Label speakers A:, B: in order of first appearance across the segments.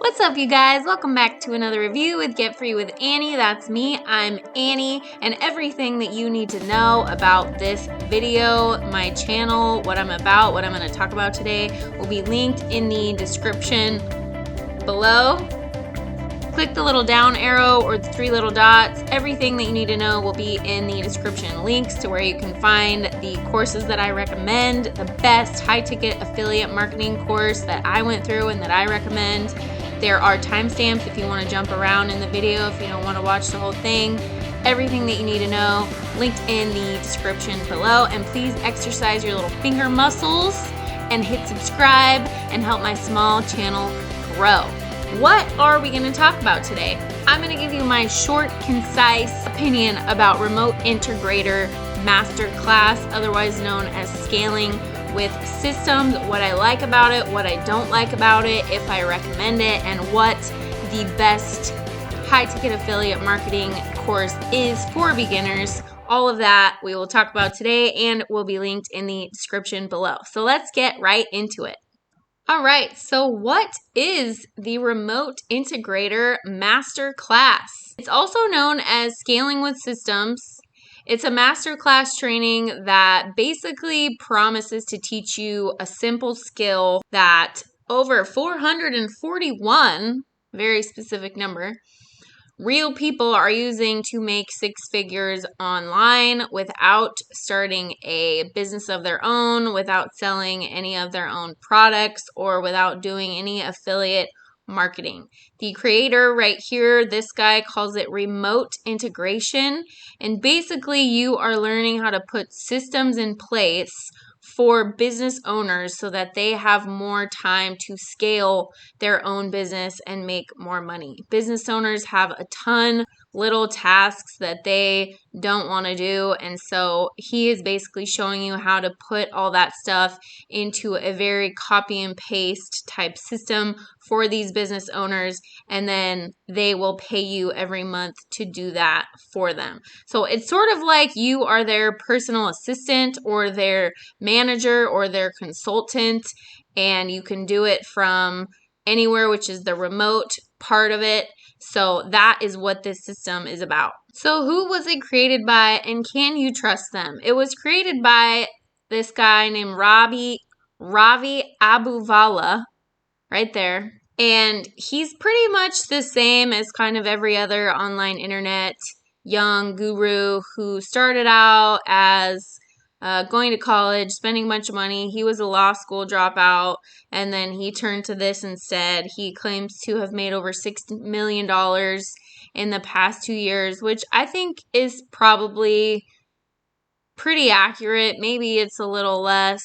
A: What's up, you guys? Welcome back to another review with Get Free with Annie. That's me. I'm Annie, and everything that you need to know about this video, my channel, what I'm about, what I'm going to talk about today will be linked in the description below. Click the little down arrow or the three little dots. Everything that you need to know will be in the description. Links to where you can find the courses that I recommend, the best high-ticket affiliate marketing course that I went through and that I recommend. There are timestamps if you want to jump around in the video, if you don't want to watch the whole thing. Everything that you need to know linked in the description below. And please exercise your little finger muscles and hit subscribe and help my small channel grow. What are we going to talk about today? I'm going to give you my short, concise opinion about Remote Integrator Masterclass, otherwise known as Scaling with Systems, what I like about it, what I don't like about it, if I recommend it, and what the best high-ticket affiliate marketing course is for beginners. All of that we will talk about today and will be linked in the description below. So let's get right into it. All right, so what is the Remote Integrator Masterclass? It's also known as Scaling with Systems. It's a masterclass training that basically promises to teach you a simple skill that over 441, very specific number, real people are using to make six figures online without starting a business of their own, without selling any of their own products, or without doing any affiliate marketing. The creator right here, this guy calls it remote integration. And basically you are learning how to put systems in place for business owners so that they have more time to scale their own business and make more money. Business owners have a ton little tasks that they don't want to do, and so he is basically showing you how to put all that stuff into a very copy and paste type system for these business owners, and then they will pay you every month to do that for them. So it's sort of like you are their personal assistant or their manager or their consultant, and you can do it from anywhere, which is the remote part of it. So that is what this system is about. So who was it created by, and can you trust them? It was created by this guy named Ravi Abuvala, right there. And he's pretty much the same as kind of every other online internet young guru who started out as going to college, spending a bunch of money. He was a law school dropout, and then he turned to this instead. He claims to have made over $6 million in the past 2 years, which I think is probably pretty accurate. Maybe it's a little less,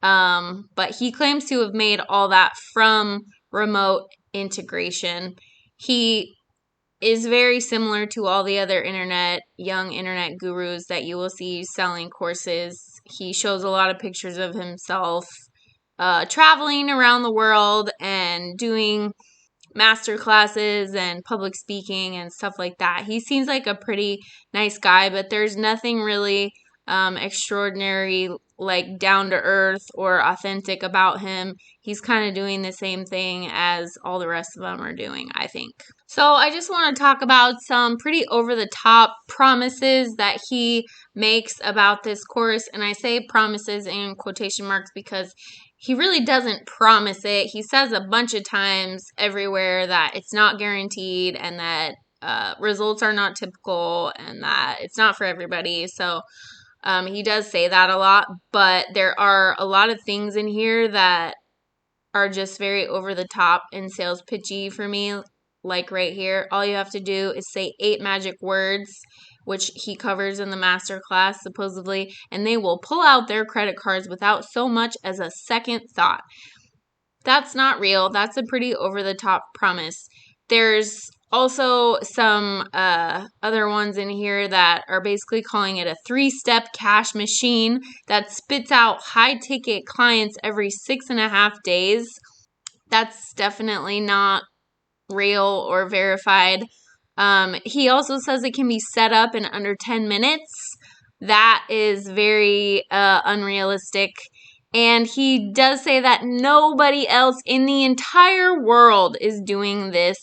A: but he claims to have made all that from remote integration. He is very similar to all the other young internet gurus that you will see selling courses. He shows a lot of pictures of himself traveling around the world and doing master classes and public speaking and stuff like that. He seems like a pretty nice guy, but there's nothing really extraordinary, like down to earth or authentic about him. He's kind of doing the same thing as all the rest of them are doing, I think. So I just want to talk about some pretty over-the-top promises that he makes about this course. And I say promises in quotation marks because he really doesn't promise it. He says a bunch of times everywhere that it's not guaranteed and that results are not typical and that it's not for everybody. So he does say that a lot, but there are a lot of things in here that are just very over the top and sales pitchy for me. Like right here, all you have to do is say 8 magic words, which he covers in the masterclass supposedly, and they will pull out their credit cards without so much as a second thought. That's not real. That's a pretty over the top promise. There's also some other ones in here that are basically calling it a 3-step cash machine that spits out high-ticket clients every 6.5 days. That's definitely not real or verified. He also says it can be set up in under 10 minutes. That is very unrealistic. And he does say that nobody else in the entire world is doing this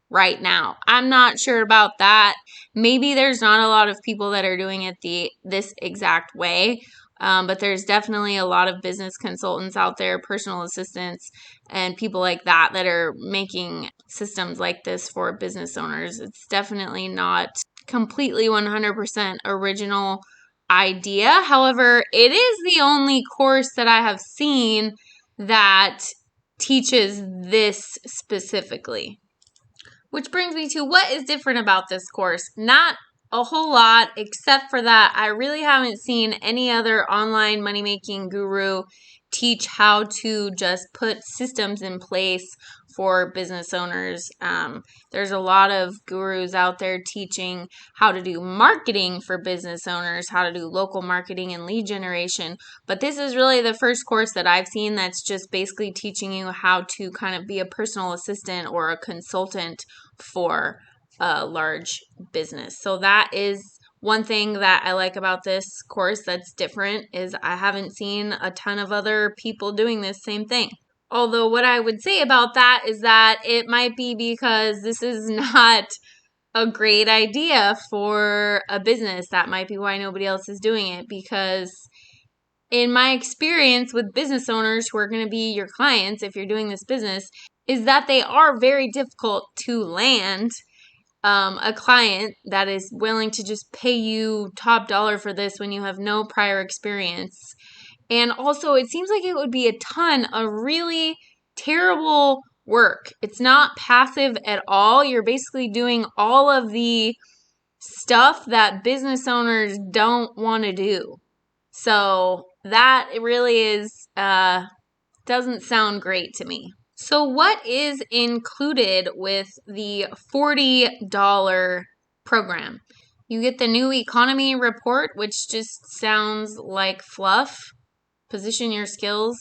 A: right now. I'm not sure about that. Maybe there's not a lot of people that are doing it this exact way. But there's definitely a lot of business consultants out there, personal assistants, and people like that that are making systems like this for business owners. It's definitely not completely 100% original idea. However, it is the only course that I have seen that teaches this specifically. Which brings me to what is different about this course. Not a whole lot, except for that I really haven't seen any other online money-making guru teach how to just put systems in place for business owners. There's a lot of gurus out there teaching how to do marketing for business owners, how to do local marketing and lead generation. But this is really the first course that I've seen that's just basically teaching you how to kind of be a personal assistant or a consultant for a large business. So that is one thing that I like about this course that's different, is I haven't seen a ton of other people doing this same thing. Although what I would say about that is that it might be because this is not a great idea for a business. That might be why nobody else is doing it, because in my experience with business owners who are going to be your clients if you're doing this business, is that they are very difficult to land a client that is willing to just pay you top dollar for this when you have no prior experience. And also, it seems like it would be a ton of really terrible work. It's not passive at all. You're basically doing all of the stuff that business owners don't want to do. So that really is, doesn't sound great to me. So what is included with the $40 program? You get the new economy report, which just sounds like fluff. Position your skills.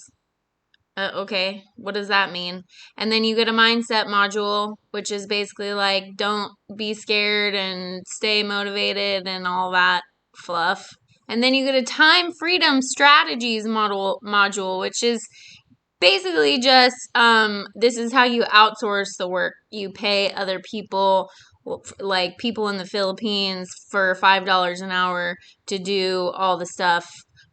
A: Okay, what does that mean? And then you get a mindset module, which is basically like don't be scared and stay motivated and all that fluff. And then you get a time freedom strategies module, which is basically just this is how you outsource the work. You pay other people, like people in the Philippines, for $5 an hour to do all the stuff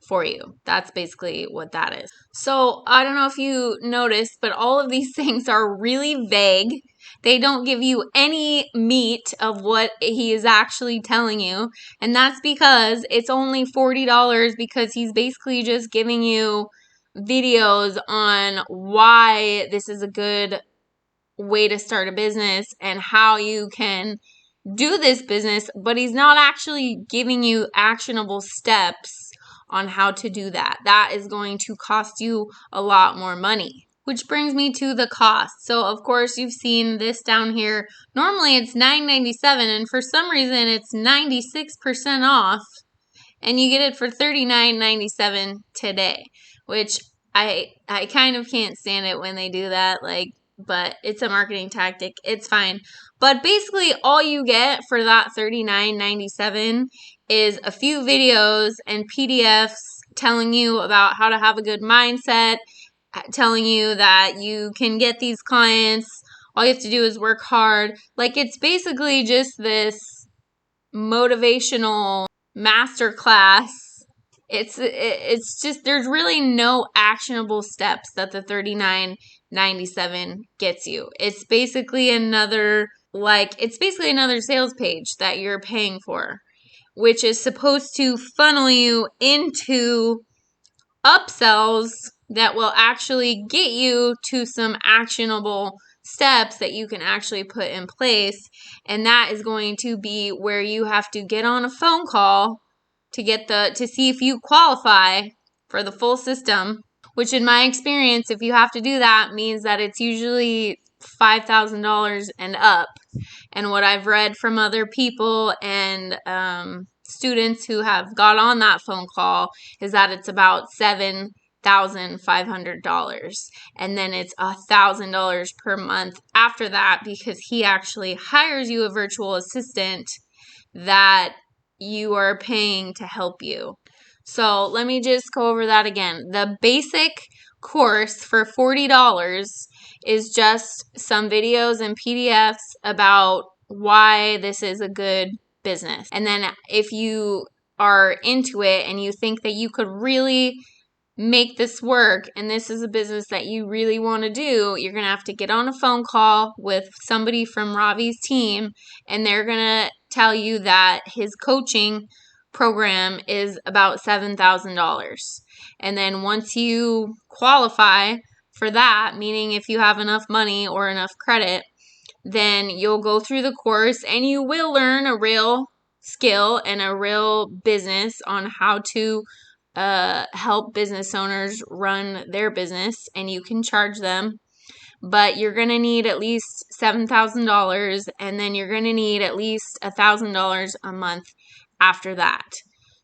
A: for you. That's basically what that is. So I don't know if you noticed, but all of these things are really vague. They don't give you any meat of what he is actually telling you. And that's because it's only $40, because he's basically just giving you videos on why this is a good way to start a business and how you can do this business, but he's not actually giving you actionable steps on how to do that. That is going to cost you a lot more money. Which brings me to the cost. So of course you've seen this down here. Normally it's $9.97, and for some reason it's 96% off, and you get it for $39.97 today, which I kind of can't stand it when they do that, but it's a marketing tactic. It's fine. But basically all you get for that $39.97 is a few videos and PDFs telling you about how to have a good mindset, telling you that you can get these clients. All you have to do is work hard. Like, it's basically just this motivational masterclass. It's just, there's really no actionable steps that the $39.97 gets you. It's basically another sales page that you're paying for, which is supposed to funnel you into upsells that will actually get you to some actionable steps that you can actually put in place. And that is going to be where you have to get on a phone call to see if you qualify for the full system, which in my experience, if you have to do that, means that it's usually $5,000 and up. And what I've read from other people and students who have got on that phone call is that it's about $7,500, and then it's $1,000 per month after that, because he actually hires you a virtual assistant that you are paying to help you. So let me just go over that again. The basic course for $40 is just some videos and PDFs about why this is a good business. And then if you are into it and you think that you could really make this work and this is a business that you really want to do, you're going to have to get on a phone call with somebody from Ravi's team, and they're going to tell you that his coaching program is about $7,000. And then once you qualify for that, meaning if you have enough money or enough credit, then you'll go through the course and you will learn a real skill and a real business on how to help business owners run their business, and you can charge them. But you're going to need at least $7,000, and then you're going to need at least $1,000 a month after that.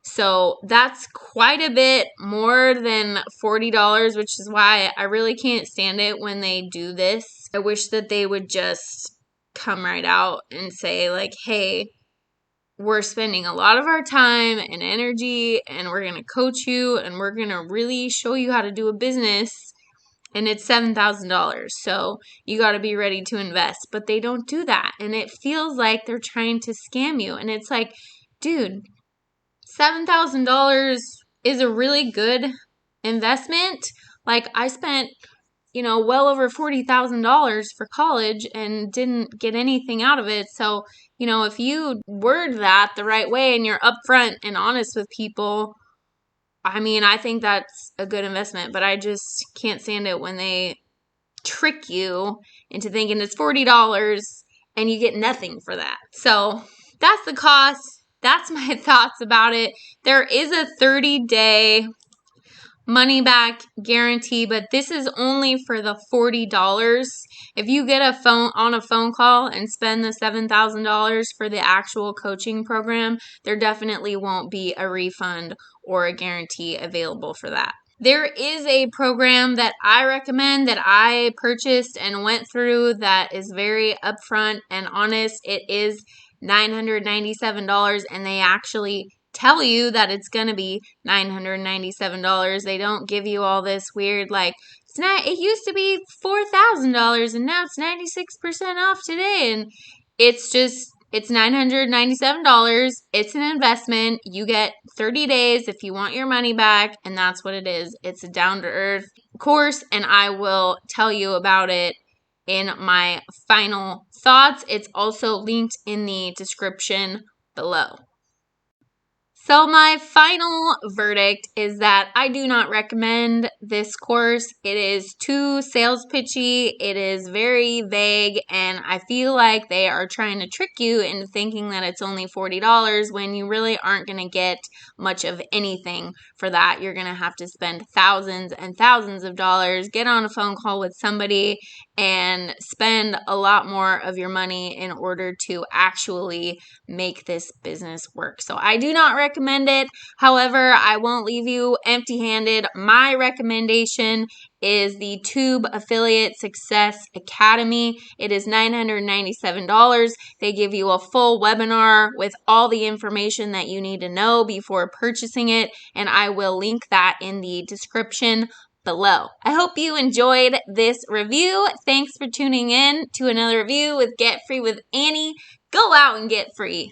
A: So that's quite a bit more than $40, which is why I really can't stand it when they do this. I wish that they would just come right out and say, like, hey, we're spending a lot of our time and energy, and we're going to coach you, and we're going to really show you how to do a business, and it's $7,000. So you got to be ready to invest. But they don't do that, and it feels like they're trying to scam you. And it's like, dude, $7,000 is a really good investment. Like, I spent well over $40,000 for college and didn't get anything out of it. So, if you word that the right way and you're upfront and honest with people, I think that's a good investment. But I just can't stand it when they trick you into thinking it's $40 and you get nothing for that. So that's the cost. That's my thoughts about it. There is a 30-day money back guarantee, but this is only for the $40. If you get on a phone call and spend the $7,000 for the actual coaching program, there definitely won't be a refund or a guarantee available for that. There is a program that I recommend that I purchased and went through that is very upfront and honest. It is $997, and they actually tell you that it's going to be $997. They don't give you all this weird, like, it used to be $4,000 and now it's 96% off today. And it's $997. It's an investment. You get 30 days if you want your money back, and that's what it is. It's a down-to-earth course, and I will tell you about it in my final thoughts. It's also linked in the description below. So my final verdict is that I do not recommend this course. It is too sales pitchy. It is very vague, and I feel like they are trying to trick you into thinking that it's only $40 when you really aren't going to get much of anything for that. You're going to have to spend thousands and thousands of dollars, get on a phone call with somebody, and spend a lot more of your money in order to actually make this business work. So I do not recommend it. However, I won't leave you empty-handed. My recommendation is the Tube Affiliate Success Academy. It is $997. They give you a full webinar with all the information that you need to know before purchasing it, and I will link that in the description below. I hope you enjoyed this review. Thanks for tuning in to another review with Get Free with Annie. Go out and get free.